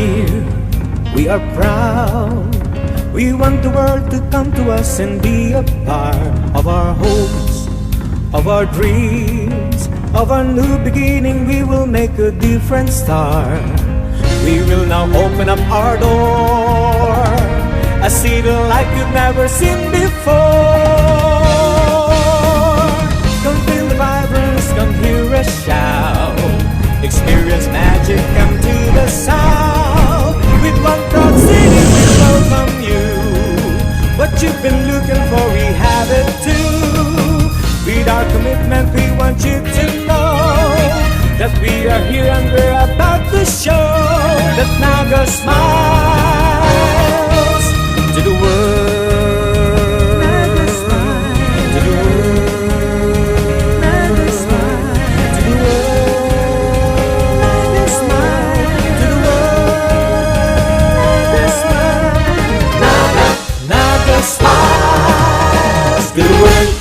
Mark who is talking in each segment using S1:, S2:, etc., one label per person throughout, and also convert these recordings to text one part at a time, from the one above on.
S1: here, we are proud. We want the world to come to us and be a part of our hopes, of our dreams, of our new beginning. We will make a different start. We will now open up our door, a city like you've never seen before. Come feel the vibrance, come hear us shout. Experience magic, come to the south. With one proud city we welcome you. What you've been looking for, we have it too. With our commitment, we want you to know that we are here and we're about to show that Naga smiles to the world. Naga smiles to the world. Naga smiles to the world. Naga smiles to the world. Naga smiles to the world.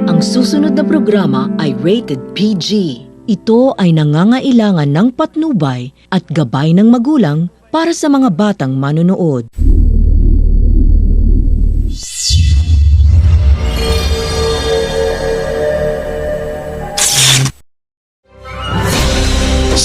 S2: Ang susunod na programa ay rated PG. Ito ay nangangailangan ng patnubay at gabay ng magulang para sa mga batang manonood.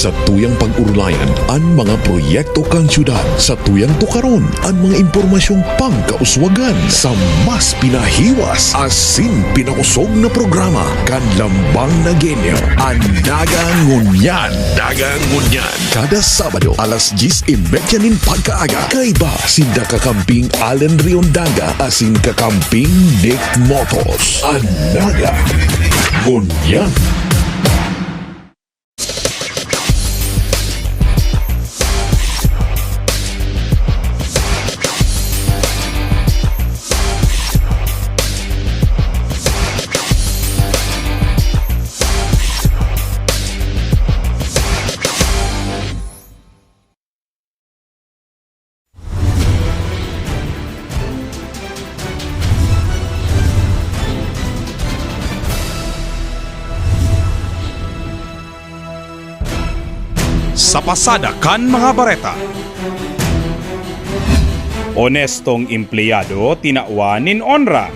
S3: Sa tuyang pag-urulayan ang mga proyekto kang syudad, sa tuyang tukaron ang mga impormasyong pangkauswagan sa mas pinahiwas asin pinausog na programa kan lambang na genyo. Ang Dagang Ngunyan. Dagang Ngunyan. Kada Sabado alas 10:30 nin pagkaaga. Kay ba sinda kakamping Allen Riondaga asin kakamping Nick Motos. Ang Dagang Ngunyan.
S4: Sa pasada kan mga bareta. Honestong empleyado tinakwanin onra.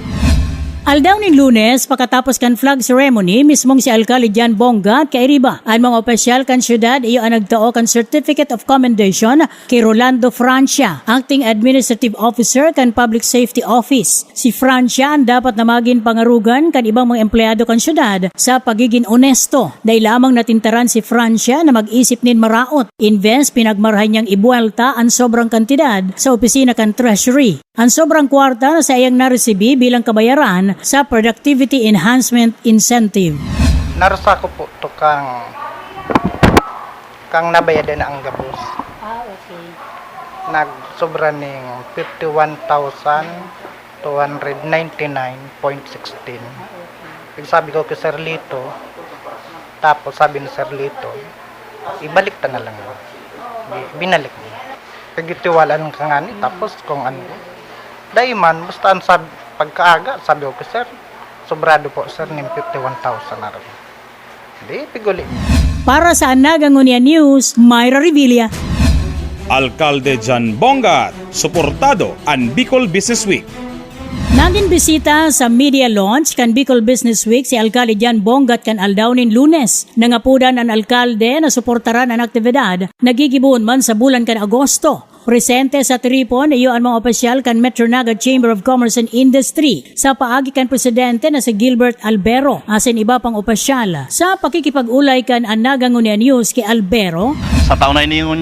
S5: Aldaw ning Lunes, pagkatapos kan flag ceremony, mismong si Alcalde Jan Bongat kay Riba. Ang mga opisyal kan syudad, iyo ang nagtao kan Certificate of Commendation kay Rolando Francia, Acting Administrative Officer kan Public Safety Office. Si Francia ang dapat na maging pangarugan kan ibang mga empleyado kan syudad sa pagiging onesto. Dahil lamang natintaran si Francia na mag-isip nin maraot. Invest, pinagmarahan niyang ibuelta ang sobrang kantidad sa opisina kan Treasury. Ang sobrang kwarta na sa iyang naresibi bilang kabayaran sa Productivity Enhancement Incentive.
S6: Narasa ko po to kang nabayadan na ang gabos.
S5: Okay.
S6: Nagsobra ning 51,299.16. Sabi ko kay Sir Lito, tapos sabi ni Sir Lito, ibalik ta na lang. Binalik niya. Kagitiwalaan ka nga ni, tapos kung ano. Daiman, basta ang pagkaaga, sabi ko, sir, sobrado po, sir, ng 51,000 na rin. Di, piguli.
S5: Para sa Naga Ngunyan News, Myra Revilla.
S4: Alcalde Jan Bongat, suportado ang Bicol Business Week.
S5: Naging bisita sa media launch kan Bicol Business Week si Alcalde Jan Bongat kan aldaw nin Lunes. Nangapudan ang alkalde na suportaran ang aktibidad, nagigibuon man sa bulan kan Agosto. Presente sa Tripon, iyo ang mga opisyal kan Metro Naga Chamber of Commerce and Industry sa paagi kan presidente na si Gilbert Albero asin iba pang opisyal. Sa pakikipag-ulay kan ang Naga Ngunyan News kay Albero.
S7: Sa taon na iningon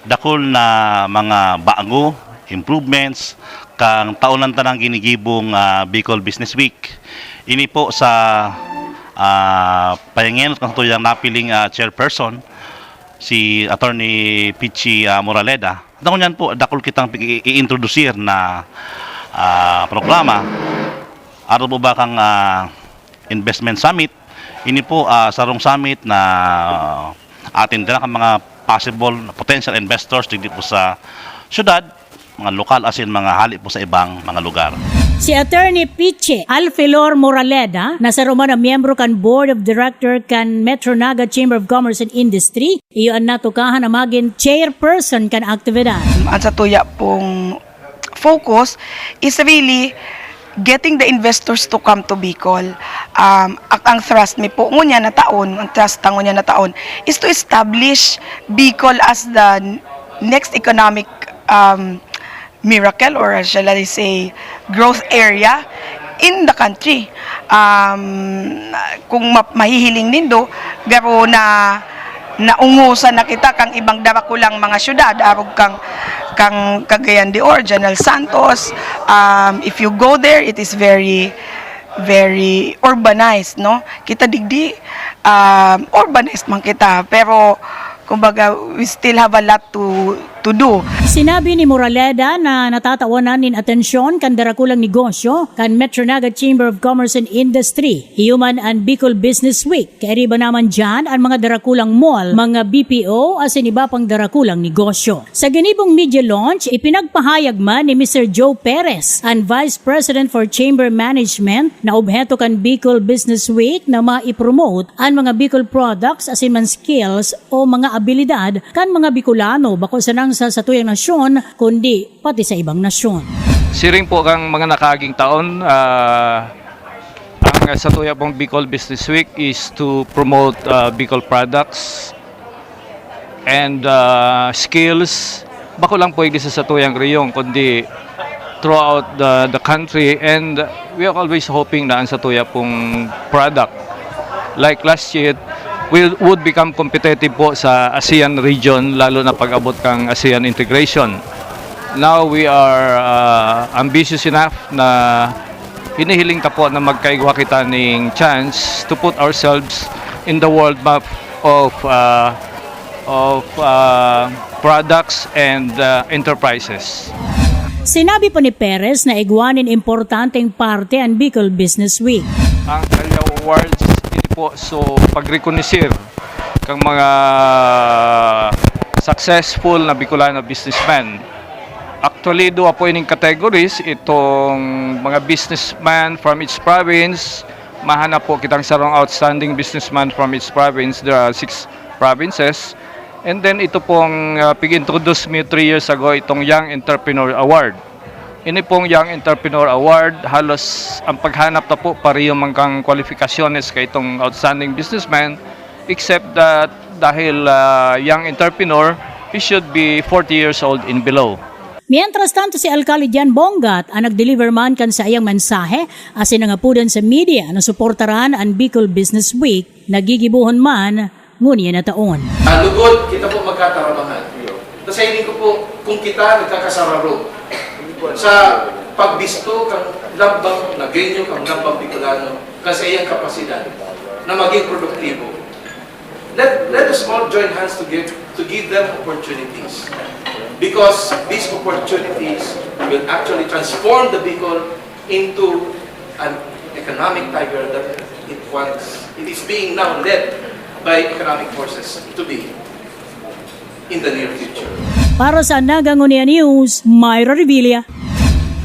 S7: dakol na mga bago, improvements, kang taon lang tanang ginigibong Bicol Business Week. Ini po sa payangenot kang tuyang napiling chairperson, si Attorney Pichi Moraleda. Dako niyan po, dakol kitang i-introduce na programa. Araw po ba kang investment summit? Ini po sarong summit na atin din ang mga possible potential investors digdi po sa syudad, mga lokal asin mga hali po sa ibang mga lugar.
S5: Si Attorney Piche Alfilor Moraleda, nasa Romana miyembro kan Board of Director kan Metro Naga Chamber of Commerce and Industry, iyo ang natukahan na maging chairperson kan aktibidad.
S8: Ang sa tuya pong focus is really getting the investors to come to Bicol. Ang thrust mi po ngunya na taon, ang thrust ngunya na taon is to establish Bicol as the next economic miracle, or shall I say growth area in the country. Kung mahihiling nindo garo na naungusan na kita kang ibang darakulang mga syudad, arog kang Cagayan de Oro, General Santos. If you go there, it is very urbanized, no? Kita digdi urbanized man kita, pero kumbaga we still have a lot to do.
S5: Sinabi ni Moraleda na natatawanan nin atensyon kan darakulang negosyo kan Metro Naga Chamber of Commerce and Industry, Human and Bicol Business Week. Kairiba naman dyan ang mga darakulang mall, mga BPO asin iba pang darakulang negosyo. Sa ganibong media launch, ipinagpahayag man ni Mr. Joe Perez, ang Vice President for Chamber Management, na obheto kan Bicol Business Week na maipromote ang mga Bicol products asin man skills o mga abilidad kan mga Bicolano bako sa nang sa tuyang nasyon kundi pati sa ibang nasyon.
S9: Siring po kang mga nakaging taon, ang sa tuya pong Bicol Business Week is to promote Bicol products and skills. Bako lang po sa tuyang riyong kundi throughout the country, and we are always hoping na ang sa tuya pong product like last year would become competitive po sa ASEAN region, lalo na pag-abot kang ASEAN integration. Now we are ambitious enough na hinihiling ta po na magkaigwa kita ng chance to put ourselves in the world map of products and enterprises.
S5: Sinabi pa ni Perez na igwanin importanteng parte ang Bicol Business Week.
S9: Ang Kalyaw Awards po, so pag-recognizir kang mga successful na Bicolano businessman. Actually, doon po ining categories, itong mga businessman from each province. Mahanap po kitang sarong outstanding businessman from each province. There are 6 provinces. And then ito pong pig-introduce me 3 years ago, itong Young Entrepreneur Award. Ini pong Young Entrepreneur Award, halos ang paghanap na po pareho man kang kwalifikasyones kay itong outstanding businessman, except that dahil young entrepreneur, he should be 40 years old and below.
S5: Mientras tanto si Alcalde Jan Bongat ang nag-deliver man kan sa iyang mensahe asin nangapudan sa media na suportaran ang Bicol Business Week, nagigibuhon man ngunyan na taon.
S10: Lugod, kita po magkatarabangan. Kasi hindi ko po, kung kita nagkakasararo, sa pagbisto kang lambang na genyo kang lambang Bicolano kasi iyang kapasidad na maging produktibo. Let us all join hands to give them opportunities, because these opportunities will actually transform the Bicol into an economic tiger that it is being now led by economic forces to be in the near future.
S5: Para sa Nagangunia News, Myra Revilla.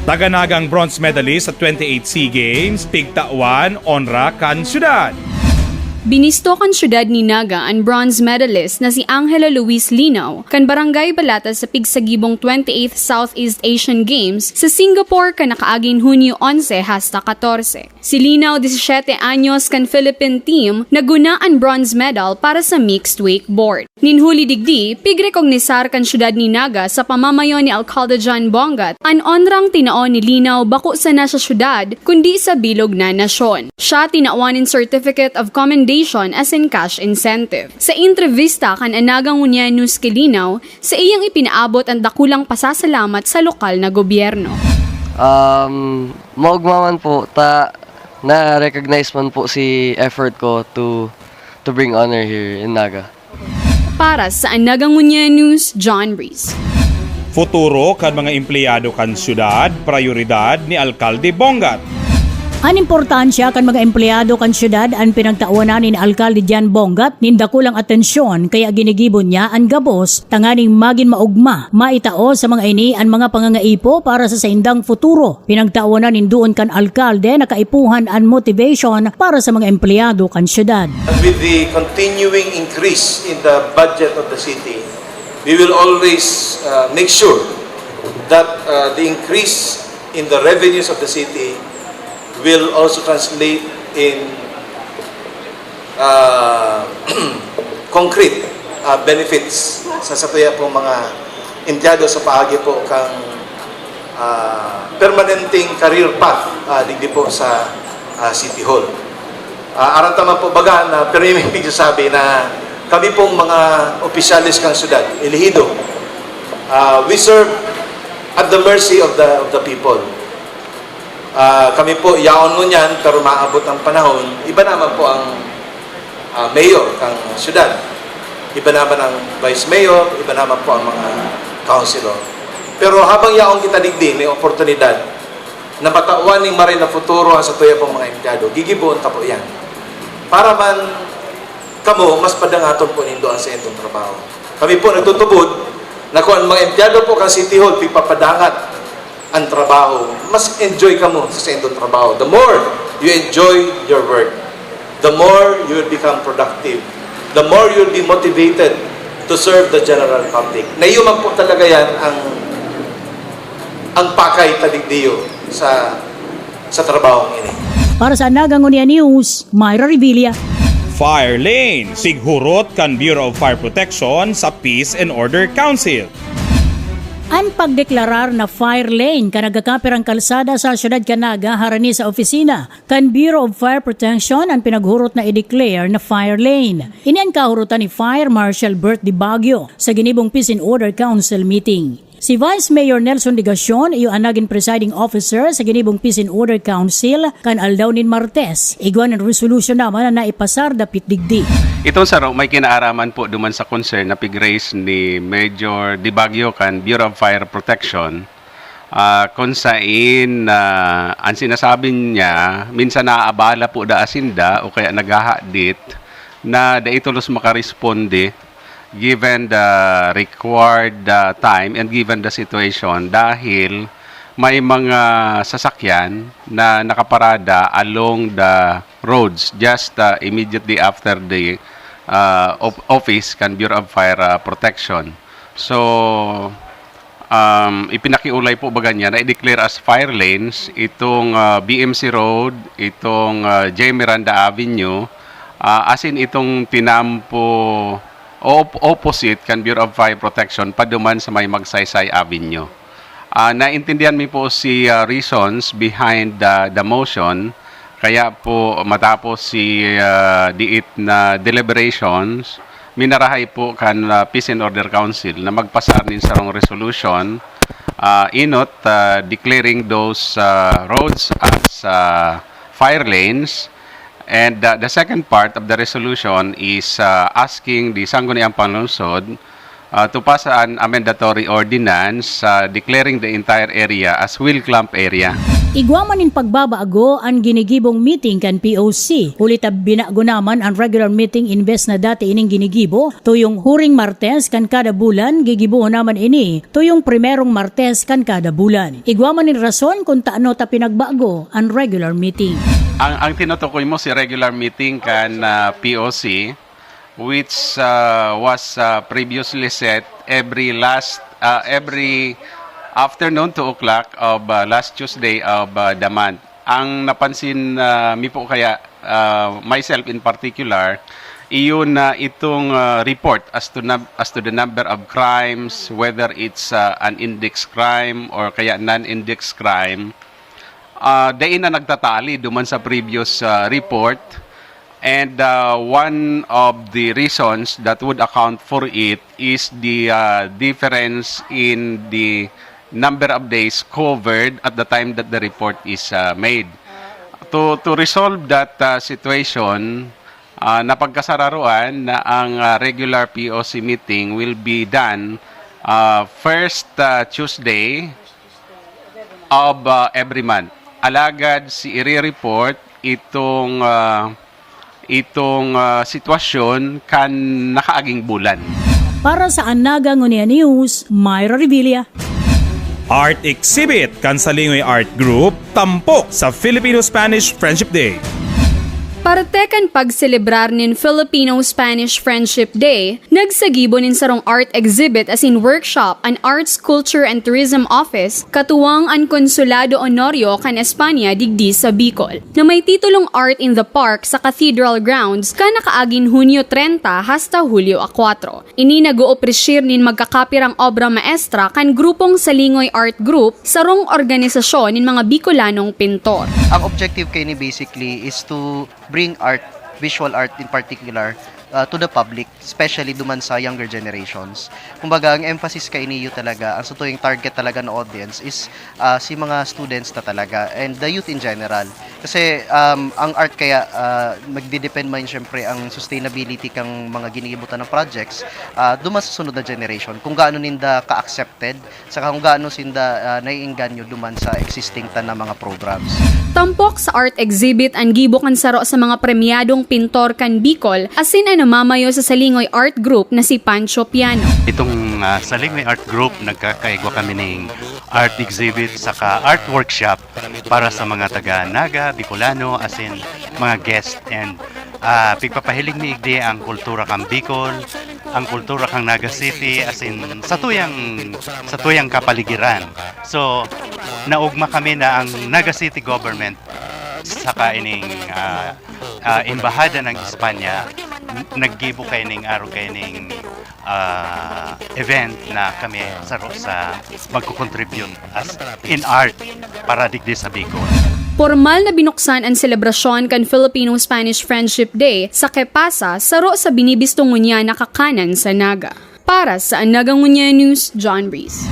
S4: Taganagang bronze medalist sa 28 SEA Games, Pigtawan, Onra, kan Syudad.
S11: Binisto kan syudad ni Naga ang bronze medalist na si Angela Luis Linaw kan Barangay Balata sa pigsagibong 28th Southeast Asian Games sa Singapore kan nakaaging Hunyo 11 hasta 14. Si Linaw, 17 anyos kan Philippine team, naguna ang bronze medal para sa mixed wakeboard. Ninhuli digdi, pigrekognisar kan syudad ni Naga sa pamamayo ni Alcalde Jan Bongat ang onrang tinaon ni Linaw bako sa nasa syudad kundi sa bilog na nasyon. Siya tinawanin Certificate of Commendation as in cash incentive. Sa entrevista kan Anagang Unya News kay Linaw, sa iyang ipinaabot ang dakulang pasasalamat sa lokal na gobyerno.
S12: Maugmaman po na-recognize man po si effort ko to bring honor here in Naga.
S11: Para sa Anagang Unya News, John Breeze.
S4: Futuro kan mga empleyado kan syudad, prioridad ni Alcalde Bongat.
S5: An importansya kan mga empleyado kan syudad ang pinagtauanan ni Alkalde Jan Bongat ninda kulang atensyon kaya ginigibon niya ang gabos tanganing magin maugma maitao sa mga ini ang mga pangangaipo para sa saindang futuro. Pinagtauanan nindoon kan alkalde na kaipuhan ang motivation para sa mga empleyado kan syudad.
S10: With the continuing increase in the budget of the city, we will always make sure that the increase in the revenues of the city will also translate in concrete benefits sa satuya po mga empleyado sa paagi po kang permanenteng career path digdi po sa City Hall. Aran tama po baga na pero yung sabi na kami pong mga opisyalis kang syudad, elehido, we serve at the mercy of the people. Kami po, yaon mo niyan, pero maabot ang panahon, iba naman po ang mayor ng syudad. Iba naman ang vice mayor, iba naman po ang mga councilor. Pero habang yaon kita digdi, may oportunidad na matauan ng marin na futuro sa tuya pong mga empleyado, gigibuon ta po yan. Para man kamo, mas padangaton po nindo ang sa itong trabaho. Kami po nagtutubod na kung ang mga empleyado po kang City Hall, pipapadangat ang trabaho, mas enjoy ka mo sa itong trabaho. The more you enjoy your work, the more you will become productive. The more you will be motivated to serve the general public. Naiuman po talaga yan ang pakay tadigdiyo sa trabaho ini.
S5: Para sa Nagangunia News, Myra Revilla.
S4: Fire Lane, sighurot kan Bureau of Fire Protection sa Peace and Order Council.
S5: Ang pagdeklarar na fire lane kan nagkakapirang kalsada sa syudad Canaga harani sa opisina kan Bureau of Fire Protection ang pinaghurot na i-declare na fire lane. Ini ang kahurutan ni Fire Marshal Bert Di Baguio sa ginibong Peace and Order Council meeting. Si Vice Mayor Nelson Ligacion iyo ang naging presiding officer sa ginibong Peace and Order Council kan Aldaunin Martes. Igwan ang resolution naman na naipasar dapit digdi.
S13: Ito sa may kinaaraman po duman sa concern na pig-raise ni Major Di Baguio kan Bureau of Fire Protection kung saan ang sinasabi niya minsan naaabala po da asinda o kaya naghahadit na daitulos makaresponde given the required time and given the situation dahil may mga sasakyan na nakaparada along the roads just immediately after the office kan Bureau of Fire Protection. So, ipinakiulay po ba ganyan na i-declare as fire lanes itong BMC Road, itong J. Miranda Avenue, as in itong tinampo opposite kan Bureau of Fire Protection paduman sa may Magsaysay Avenue. Naintindihan mi po si reasons behind the motion, kaya po matapos si diit na deliberations, minarahay po kan Peace and Order Council na magpasar nin sarong resolution inot declaring those roads as fire lanes. And the second part of the resolution is asking the Sangguniang Panlungsod to pass an amendatory ordinance declaring the entire area as Will Clamp area.
S5: Igwaman in pagbabaago ang ginigibong meeting kan POC. Ulit binago naman ang regular meeting invest na dati ining ginigibo. Tuyong huring Martes kan kada bulan, gigibo naman ini. Tuyong primerong Martes kan kada bulan. Igwaman in rason kung taano ta pinagbago ang regular meeting.
S13: Ang tinutukoy mo si regular meeting kan POC which was previously set every afternoon 2 o'clock of last Tuesday of the month. Ang napansin mi po kaya myself in particular, iyon na itong report as to the number of crimes, whether it's an index crime or kaya non-index crime. Dain na nagtatali duman sa previous report. And one of the reasons that would account for it is the difference in the number of days covered at the time that the report is made. To resolve that situation, napagkasararuan na ang regular POC meeting will be done first Tuesday of every month. alagad si i-report itong sitwasyon kan nakaaging bulan.
S5: Para sa Anaga Ngunia News, Myra Revilla.
S4: Art exhibit kan sa Lingoy Art Group tampok sa Filipino-Spanish Friendship Day.
S11: Parte kan pagselebrar nin Filipino-Spanish Friendship Day, nagsagibo nin sarong art exhibit as in workshop an Arts, Culture and Tourism Office katuwang an Consulado Honorio kan Espanya digdi sa Bicol, na may titulong Art in the Park sa Cathedral Grounds kan nakaagin Hunyo 30 hasta Hulyo 4. Ini nag-oopresyir nin magkakapirang obra maestra kan grupong Salingoy Art Group sarong organisasyon nin mga Bicolanong pintor.
S14: Ang objective kay ni basically is to bring art, visual art in particular, to the public, especially duman sa younger generations. Kumbaga, ang emphasis kay niyo talaga, ang yung target talaga ng audience is si mga students na talaga and the youth in general. Kasi ang art kaya magdidepend man syempre ang sustainability kang mga ginigibutan ng projects duman sa sunod na generation. Kung gaano ninda ka-accepted, saka kung gaano sinda naiinganyo duman sa existing na mga programs.
S11: Tampok sa art exhibit ang gibukan saro sa mga premyadong pintor kan Bicol asin ang namamayo sa Salingoy Art Group na si Pancho Piano.
S7: Itong Salingoy Art Group, nagkakaigwa kami ng art exhibit saka art workshop para sa mga taga-Naga, Bicolano, asin mga guest and pigpapahilig ni Igde ang kultura kang Bicol, ang kultura kang Naga City, asin sa tuyang kapaligiran. So, naugma kami na ang Naga City government saka ining embahada ng Espanya naggibo kay ning araw kay ning event na kami sa magko-contribute as in art para digdi sa Bicol.
S11: Formal na binuksan ang selebrasyon kan Filipino-Spanish Friendship Day sa Kepasa saro sa binibistong ngunya na kakanan sa Naga. Para sa Anaga Ngunya News, John Reese.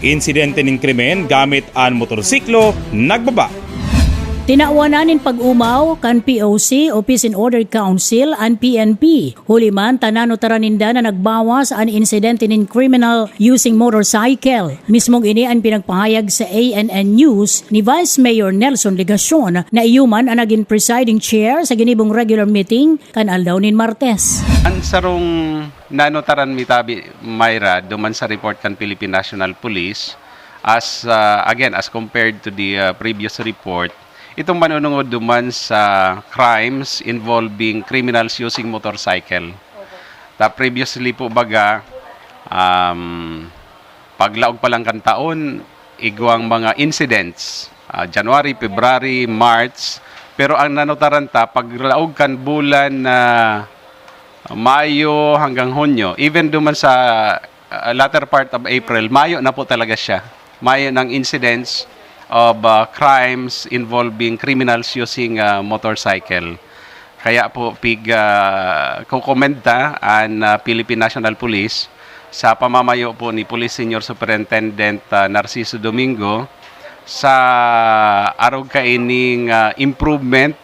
S4: Insidente ng krimen gamit ang motorsiklo nagbaba.
S5: Tinaawanan pag-umaw kan POC o Peace and Order Council ang PNP. Huliman tanano taraninda na nagbawas ang insidente nin criminal using motorcycle. Mismong ini ang pinagpahayag sa ANN News ni Vice Mayor Nelson Legacion na iyuman ang naging presiding chair sa ginibong regular meeting kan aldaw nin Martes.
S13: Ang sarong nanotaran mitabi Myra duman sa report kan Philippine National Police as compared to the previous report, itong manunungod duman sa crimes involving criminals using motorcycle. Previously po baga, paglaog pa lang kan taon, igwang mga incidents, January, February, March, pero ang nanotaran paglaog kan bulan na Mayo hanggang Hunyo, even duman sa latter part of April, Mayo na po talaga siya. Mayo ng incidents of crimes involving criminals using motorcycle. Kaya po kukomenta ang Philippine National Police sa pamamayo po ni Police Senior Superintendent Narciso Domingo sa araw kaining improvement.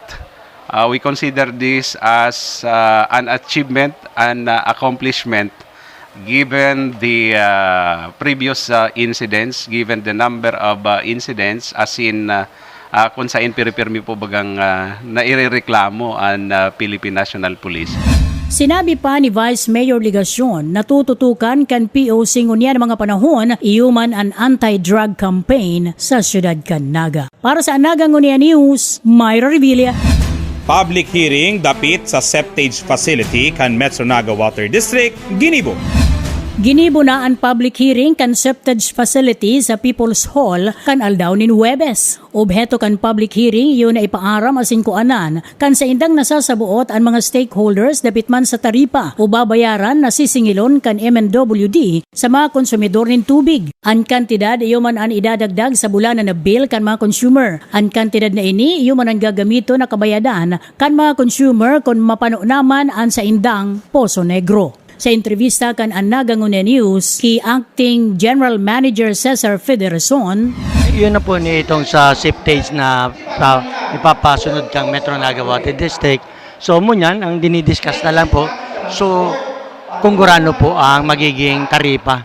S13: We consider this as an achievement and accomplishment given the previous incidents, given the number of incidents, as in kung saan piripirmi po bagang nairereklamo ang Philippine National Police.
S5: Sinabi pa ni Vice Mayor Legacion na tututukan kan POC ngunya ng mga panahon iyuman ang anti-drug campaign sa siyudad kan Naga. Para sa Anaga Ngunia News, Myra Revilla.
S4: Public hearing dapit sa septage facility kan Metro Naga Water District, Ginibo.
S5: Ginibo na ang public hearing kan septage facility sa People's Hall kan aldaw nin Huwebes. Obheto kan public hearing yun na ipaaram asin kuanan kan sa indang nasasabuot ang mga stakeholders dapit man sa taripa o babayaran na sisingilon kan MNWD sa mga konsumidor nin tubig. Ang kantidad iyo man ang idadagdag sa bulanan na bill kan mga consumer. Ang kantidad na ini iyo man ang gagamito na kabayadan kan mga consumer kung mapano naman ang sa indang Poso Negro. Sa entrevista kan Anaga Ngunia News, kay Acting General Manager Cesar Federason,
S15: yun na po ni itong sa septage na ipapasunod kang Metro Naga Water District. So munyan, ang dinidiscuss na lang po, so kung gurano po ang magiging taripa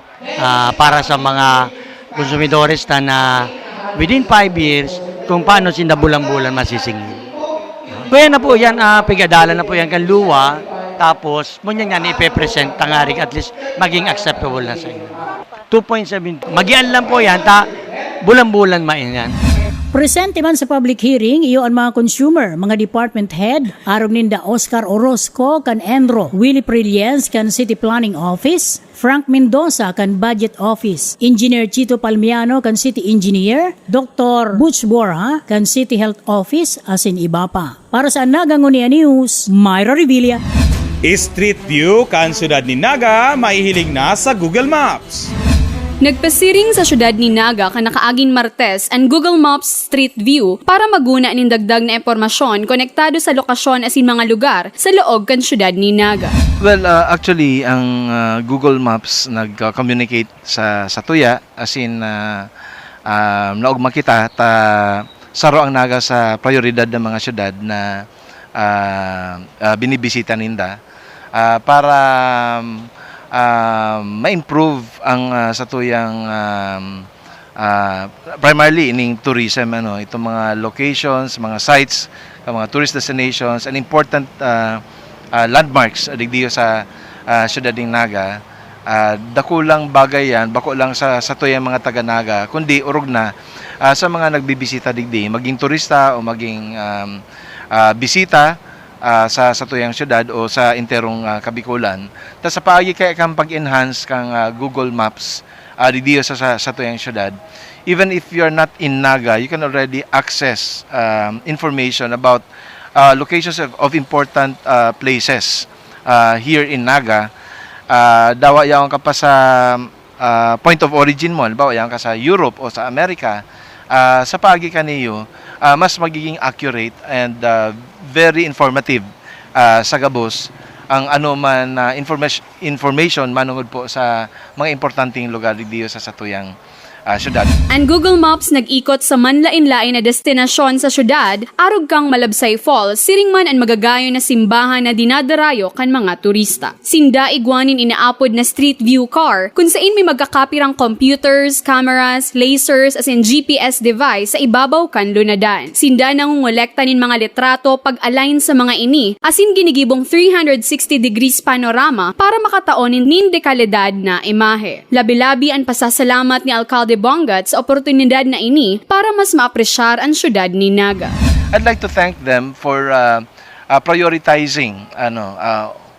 S15: para sa mga konsumidores na within 5 years kung paano sinda bulan-bulan masisingil. Kaya na po yan, pigadala na po yan kan luwa, tapos mo nga ipe-present tangaring at least maging acceptable na sa inyo. 2.7, magian lang po yan, bulan-bulan main yan.
S5: Presente man sa public hearing, iyo ang mga consumer, mga department head, arog ninda Oscar Orozco kan Enro, Willie Prilliens kan City Planning Office, Frank Mendoza kan Budget Office, Engineer Chito Palmiano kan City Engineer, Dr. Butch Borja kan City Health Office, asin iba pa. Para sa Nagangunia News, Myra Revilla.
S4: Street View kan syudad ni Naga maihiling na sa Google Maps.
S11: Nagpasiring sa syudad ni Naga kan nakaaging Martes ang Google Maps Street View para maguna ning dagdag na impormasyon konektado sa lokasyon asin mga lugar sa loob kan syudad ni Naga.
S10: Well, actually, ang Google Maps nag-communicate sa Tuya asin naugma kita saro ang Naga sa prioridad ng mga syudad na binibisita ninda para ma-improve ang sa tuyang primarily ining tourism itong mga locations, mga sites, mga tourist destinations and important landmarks digdiyo sa syudad ng Naga. Dakulang bagay yan, bako lang sa tuyang mga taga-Naga, kundi urog na sa mga nagbibisita digdi, maging turista o maging bisita sa tuyang syudad o sa interong Kabikulan. Tapos sa paagi kaya kang pag-enhance kang Google Maps diyo sa tuyang syudad. Even if you're not in Naga, you can already access information about locations of important places here in Naga. Dawa yaw ka pa sa point of origin mo, halimbawa yaw ka sa Europe o sa Amerika, sa paagi kaniyo, mas magiging accurate and very informative sa gabos ang anuman information manungod po sa mga importanteng lugar dito sa satuyang syudad.
S11: Ang Google Maps nag-ikot sa manlain-lain na destinasyon sa syudad, arog kang Malabsay Falls, siring man ang magagayon na simbahan na dinadarayo kan mga turista. Sinda igwanin inaapod na Street View car, kung saan may magkakapirang computers, cameras, lasers, as in GPS device sa ibabaw kan lunadan. Sinda nangungolekta nin mga litrato pag-align sa mga ini, asin ginigibong 360 degrees panorama para makataonin nin dekalidad na imahe. Labi-labi ang pasasalamat ni Alcalde Bongat sa oportunidad na ini para mas maapresyar ang syudad ni Naga.
S10: I'd like to thank them for prioritizing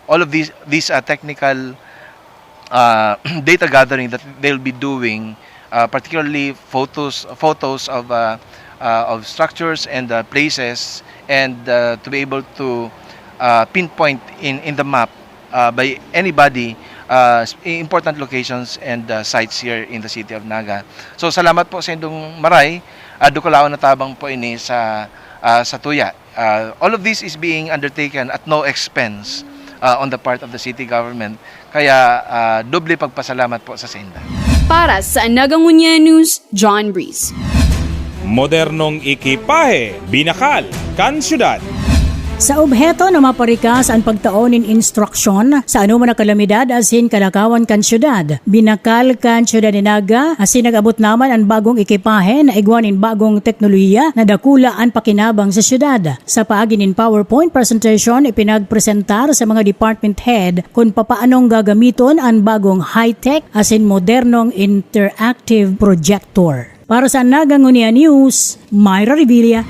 S10: all of these technical data gathering that they'll be doing, particularly photos of structures and places, and to be able to pinpoint in the map by anybody important locations and sites here in the city of Naga. So salamat po sa indong maray. Dukulaon na tabang po ini sa Tuya. All of this is being undertaken at no expense on the part of the city government. Kaya doble pagpasalamat po sa Sinda.
S11: Para sa Nagangunya News, John Breeze.
S4: Modernong ekipahe, binakal, kan syudad.
S5: Sa obheto na maparikas ang pagtaonin instruksyon sa anuman na kalamidad asin kalakawan kan syudad. Binakal kan syudad ni Naga asin nag-abot naman ang bagong ekipahe na igwanin bagong teknolohiya na dakula ang pakinabang sa syudad. Sa paagi nin PowerPoint presentation ipinagpresentar sa mga department head kung papaanong gagamiton ang bagong high-tech asin modernong interactive projector. Para sa Nagangunia News, Myra Revilla.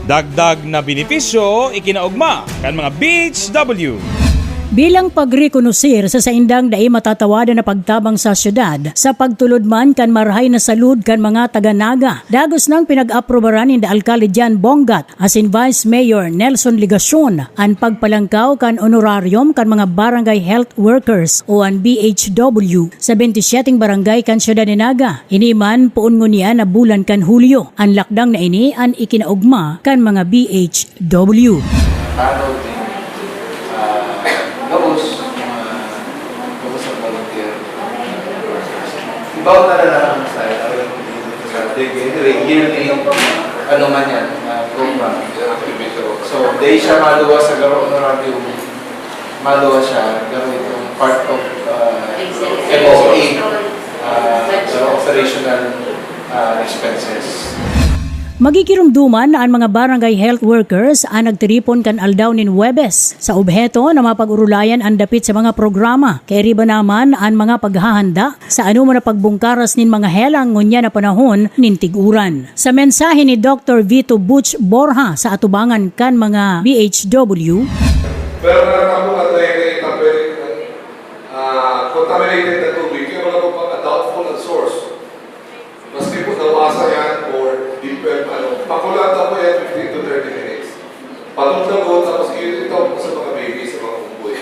S4: Dagdag na benepisyo ikinaugma kan mga BHW.
S5: Bilang pagrekonosir sa saindang dai matatawadan na pagtabang sa syudad, sa pagtulod man kan marhay na salud kan mga taga-Naga, dagos nang pinag-aprobaran ni Alcalde Jan Bongat asin Vice Mayor Nelson Ligacion ang pagpalangkaw kan honorarium kan mga barangay health workers o ang BHW sa 27 barangay kan syudad ni Naga. Iniman puon ngunya na bulan kan Hulyo. Ang lakdang na ini ang ikinaugma kan mga BHW.
S10: Ibaw na lang ang style. Yearly, ano man yan, program. So, day siya maluwa sa garo honorarium. Maluwa siya, garo itong part of MOA, operational expenses.
S5: Magikirumduman na ang mga barangay health workers ang nagtiripon kan aldaw nin Huwebes sa obheto na mapag-urulayan ang dapit sa mga programa. Kay riba naman ang mga paghahanda sa anuman na pagbungkaras nin mga helang ngunya na panahon nin tiguran. Sa mensahe ni Dr. Vito Butch Borja sa atubangan kan mga BHW,
S16: pero meron po at contaminated na tubig, kaya wala po pang doubtful at source. Maski po nabasa yan or pakulata po yan 15 to 30 minutes. Patungdago, tapos ito sa mga baby, sa mga kumboy.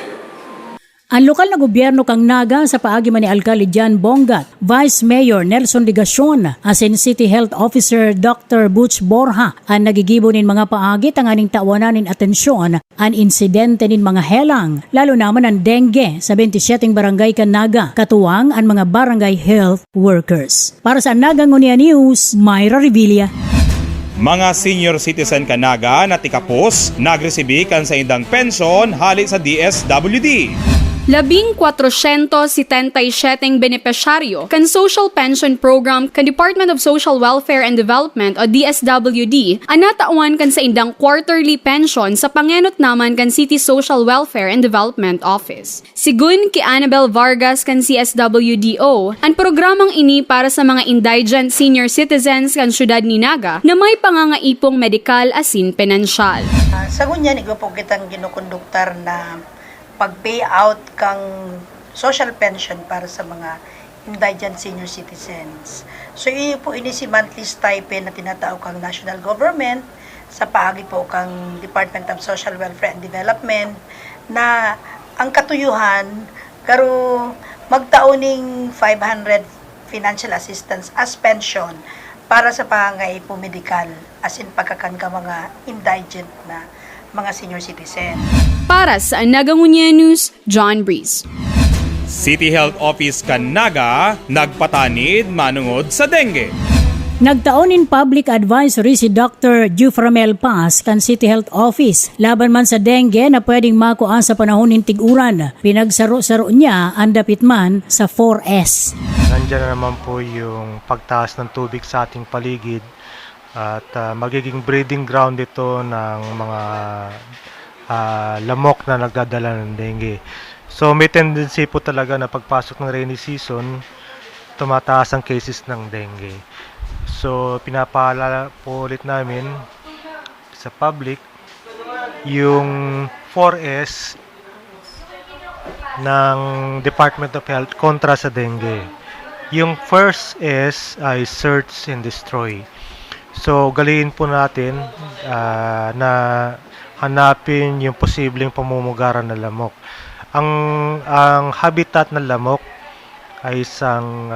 S5: ang lokal na gobyerno kang Naga sa paagi man ni Alcalde Jan Bongat, Vice Mayor Nelson Ligacion, asin City Health Officer Dr. Butch Borja, ang nagigibo nin mga paagi tanganing tawanan nin atensyon ang insidente nin mga helang, lalo naman ang dengue sa 27 barangay kan Naga, katuwang ang mga barangay health workers. Para sa Naga Ngunia News, Myra Revilla.
S4: Mga senior citizen kanaga na tikapos, nagresibi kan sa indang pensyon hali sa DSWD.
S11: 477 benepisyaryo kan Social Pension Program kan Department of Social Welfare and Development o DSWD ang natawan kan sa indang quarterly pension sa pangenot naman kan City Social Welfare and Development Office. Sigun ki Annabel Vargas kan CSWDO, ang programang ini para sa mga indigent senior citizens kan syudad ni Naga na may pangangaipong medikal asin pinansyal.
S17: Sa ngunyan, igwa po kitang ginukonduktar na pag-payout kang social pension para sa mga indigent senior citizens. So, iyo po ini si monthly stipend na tinatawag kang national government sa paagi po kang Department of Social Welfare and Development na ang katuyuhan karo magtauning 500 financial assistance as pension para sa pangangaipo medical as in pagkakan ka mga indigent na mga senior citizen.
S11: Para sa Naga Ngunia News, John Breeze.
S4: City Health Office kan Naga, nagpatanid manungod sa dengue.
S5: Nagtaon in public advisory si Dr. Juframel Paz kan City Health Office laban man sa dengue na pwedeng makuha sa panahon ng tiguran. Pinagsaro-saro niya ang dapit man sa 4S.
S18: Nandiyan na naman po yung pagtaas ng tubig sa ating paligid at magiging breeding ground ito ng mga lamok na nagdadala ng dengue. So may tendency po talaga na pagpasok ng rainy season, tumataas ang cases ng dengue. So pinapaalala po ulit namin sa public yung 4S ng Department of Health kontra sa dengue. Yung first S ay search and destroy. So galiin po natin na hanapin yung posibleng pamumugaran ng lamok. Ang habitat ng lamok ay isang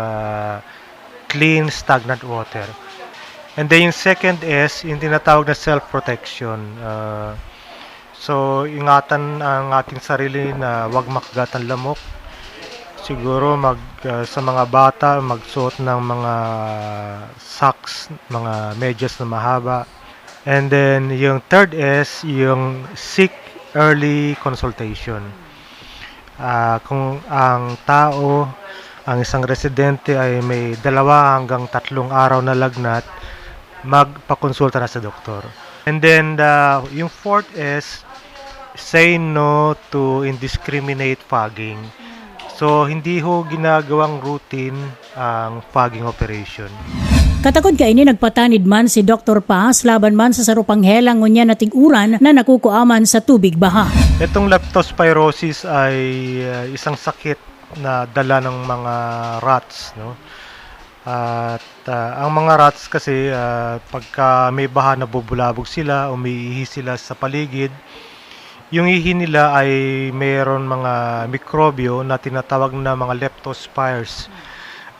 S18: clean, stagnant water. And then yung second S, yung tinatawag na self-protection. So ingatan ang ating sarili na wag makagat ang lamok. Siguro sa mga bata, magsuot ng mga socks, mga medyas na mahaba. And then yung third S, yung seek early consultation. Kung ang tao, ang isang residente ay may 2 hanggang 3 araw na lagnat, magpakonsulta na sa doktor. And then yung fourth S, say no to indiscriminate fogging. So hindi ho ginagawang routine ang fogging operation.
S5: Katakod ka ini nagpatanid man si Dr. Paz laban man sa sarupang helang ngunya na tiguran na nakukuaman sa tubig baha.
S18: Itong leptospirosis ay isang sakit na dala ng mga rats, no? At ang mga rats kasi pagka may baha na bubulabog sila, umiihi sila sa paligid, yung ihi nila ay mayroon mga mikrobyo na tinatawag na mga leptospires.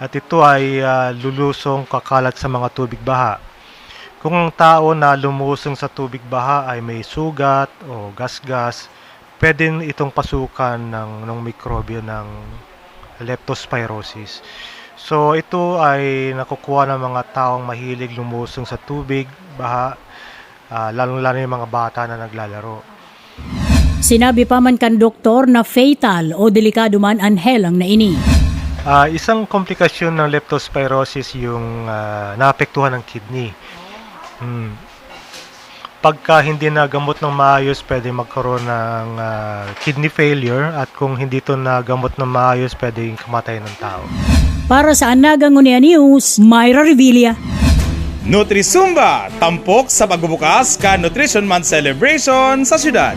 S18: At ito ay lulusong kakalat sa mga tubig baha. Kung ang tao na lumusong sa tubig baha ay may sugat o gasgas, pwede itong pasukan ng mikrobyo ng leptospirosis. So ito ay nakukuha ng mga taong mahilig lumusong sa tubig baha, lalong-lalo yung mga bata na naglalaro.
S5: Sinabi pa man kan doktor na fatal o delikado man ang helang na ini.
S18: Isang komplikasyon ng leptospirosis yung naapektuhan ng kidney. Pagka hindi nagamot ng maayos, pwede magkaroon ng kidney failure, at kung hindi ito nagamot ng maayos, pwede kamatay ng tao.
S5: Para sa Anaga Ngunia News, Myra Revilla.
S4: Nutrisumba, tampok sa pagbubukas ka Nutrition Month celebration sa syudad.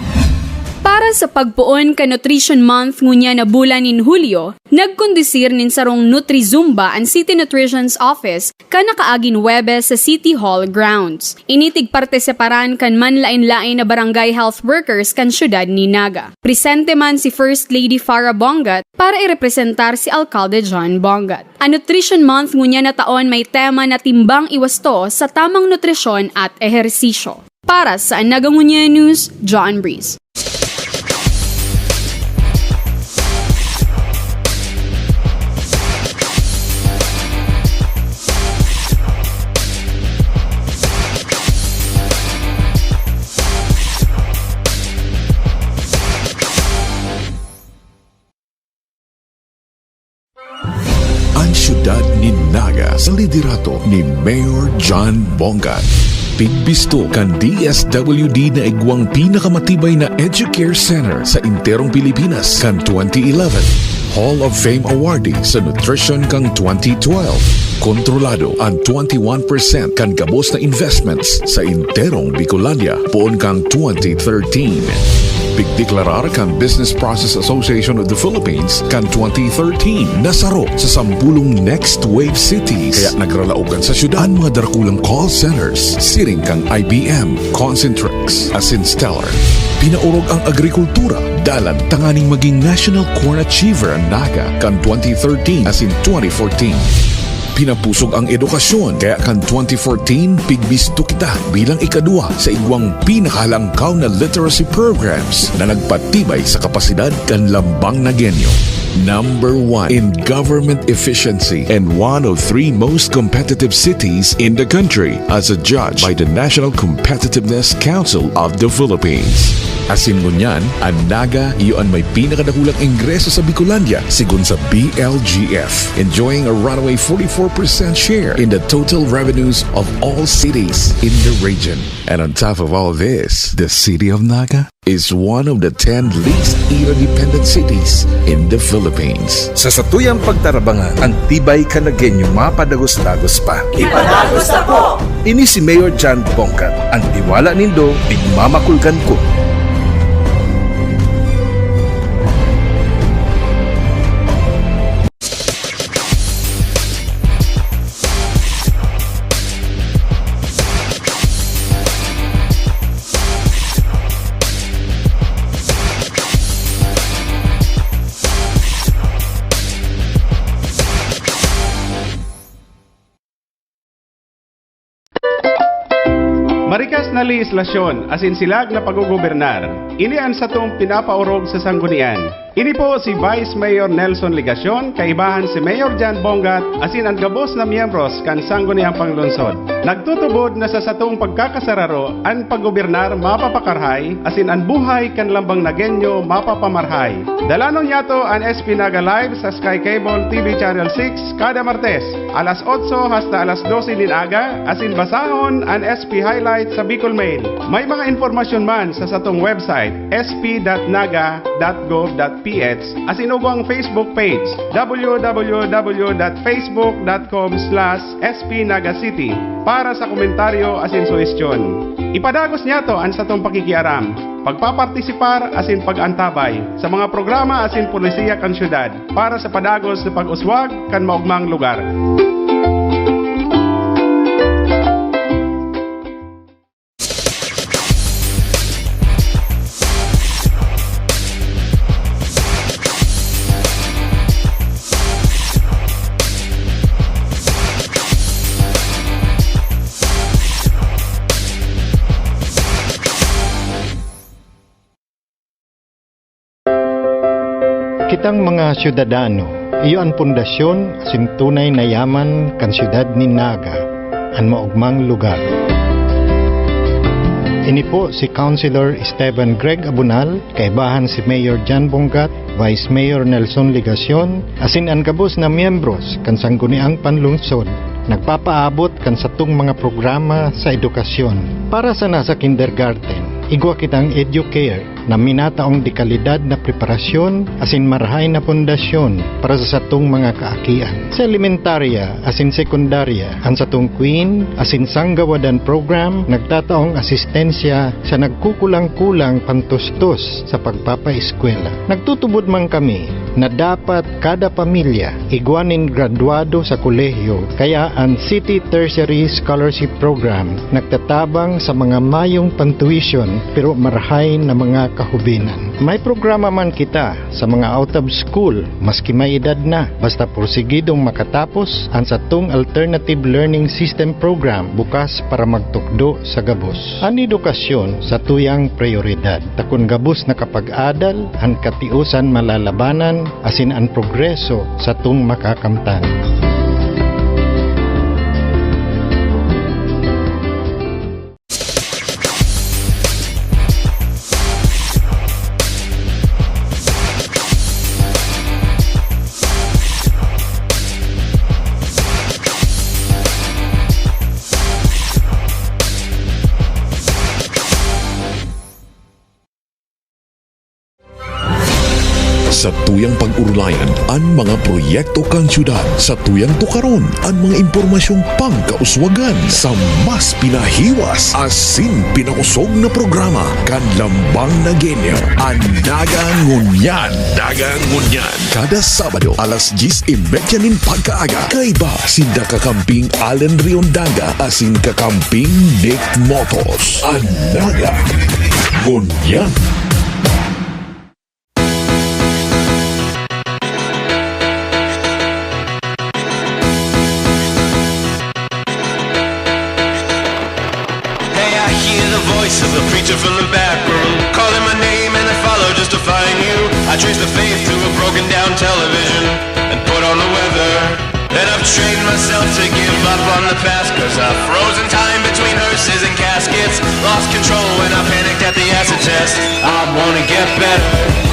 S11: Para sa pagpuon ka Nutrition Month ngunya na bulan nin Hulyo, nagkondisir nin sarong Nutrizumba ang City Nutrition's Office ka nakaagin Webes sa City Hall grounds. Initig parteseparan kan manlain-lain na barangay health workers kan syudad ni Naga. Presente man si First Lady Farah Bongat para irepresentar si Alcalde John Bongat. Ang Nutrition Month ngunya na taon may tema na timbang iwasto sa tamang nutrisyon at ehersisyo. Para sa Anaga Ngunia News, John Breeze.
S3: Syudad ni Naga sa liderato ni Mayor John Bongat. Pigbisto kan DSWD na igwang pinakamatibay na Educare Center sa interong Pilipinas kan 2011. Hall of Fame awardee sa Nutrition kang 2012. Kontrolado ang 21% kan gabos na investments sa interong Bicolania poon kang 2013. Pigdeklarar kan Business Process Association of the Philippines kan 2013 nasaro sa 10 Next Wave Cities. Kaya nagralaugan sa syudad ang mga darakulang call centers, siring kang IBM, Concentrix, asin Stellar. Pinaurog ang agrikultura, dalan tanganing maging National Corn Achiever ang Naga kan 2013 asin 2014. Pinapusog ang edukasyon, kaya kan 2014 pigbisto kita bilang ikadua sa igwang pinakahalangkaw na literacy programs na nagpatibay sa kapasidad kan lambang na genyo. Number 1 in government efficiency and one of 3 most competitive cities in the country as adjudged by the National Competitiveness Council of the Philippines. Asin ngunyan, ang Naga iyon may pinakadakulang ingreso sa Bicolandia sigun sa BLGF, enjoying a runaway 44% share in the total revenues of all cities in the region. And on top of all this, the city of Naga is one of the 10 least interdependent cities in the Philippines.
S19: Sa satuyang pagtarabangan, ang tibay kanagenyo mapadagos-dagos pa.
S1: Ipadagos na po!
S19: Ini si Mayor John Bongat, ang tiwala nindo, bigmamakulkan ko.
S20: Marikas na legislasyon asin silag na paggugobernar. Ini ang satong pinapaurog sa sanggunian. Ini po si Vice Mayor Nelson Ligacion, kaibahan si Mayor John Bongat, asin ang gabos na miyembros kan sangguniang panglungsod. Nagtutubod na sa satong pagkakasararo, ang paggobernar mapapakarhay, asin ang buhay kan lambang nagenyo mapapamarhay. Dalanon yato ang SP Naga Live sa Sky Cable TV Channel 6 kada Martes, alas 8 hasta alas 12 din aga, asin basahon ang SP Highlight sa Bicol Mail. May mga informasyon man sa satong website sp.naga.gov.ph asin ubang Facebook page www.facebook.com/spnagacity para sa komentaryo asin suhestyon. Ipadagos niya to ang satong pakikiaram, pagpapartisipar asin pag-antabay sa mga programa asin polisiya kan syudad para sa padagos sa pag-uswag kan maugmang lugar.
S21: Kitang mga syudadano, iyo ang pundasyon asin tunay na yaman kan syudad ni Naga, ang maugmang lugar. Ini po si Councilor Esteban Greg Abunal, kaibahan si Mayor John Bongat, Vice Mayor Nelson Ligacion, asin ang gabos na miyembros kan sangguniang panlungsod nagpapaabot kan sa tung mga programa sa edukasyon. Para sa nasa kindergarten, igwa kitang EduCare na minataong dekalidad na preparasyon asin marahay na pundasyon para sa satong mga kaakian. Sa elementarya asin sekundarya, ang satong Queen asin Sanggawadan program nagtataong asistensya sa nagkukulang-kulang pantustos sa pagpapaeskwela. Nagtutubod man kami na dapat kada pamilya igwanin graduado sa kolehiyo, kaya ang City Tertiary Scholarship Program nagtatabang sa mga mayong pantuition pero marahay na mga kahubinan. May programa man kita sa mga out of school maski may edad na, basta porsigidong makatapos ang satong Alternative Learning System Program bukas para magtukdo sa gabos. Ang edukasyon sa tuyang prioridad. Takon gabos na kapag-adal, ang katiusan malalabanan asin ang progreso sa tung makakamtan.
S3: Sa tuyang pag-urulayan, ang mga proyekto kan syudad. Sa tuyang tukaron, ang mga impormasyong pangkauswagan. Sa mas pinahiwas, asin pinakusog na programa, kan lambang na genyo. Ang Dagang Ngunyan. Dagang Ngunyan. Kada Sabado, alas 10:30 nin pagkaaga. Kay ba, sinda kakamping Allen Riondaga, asin kakamping Nick Motos. Ang Dagang Ngunyan.
S2: Of the preacher from the back room, calling my name and I follow just to find you. I trace the faith to a broken down television and put on the weather. Then I've trained myself to give up on the past, cause I've frozen time between hearses and caskets. Lost control when I panicked at the acid test. I wanna get better.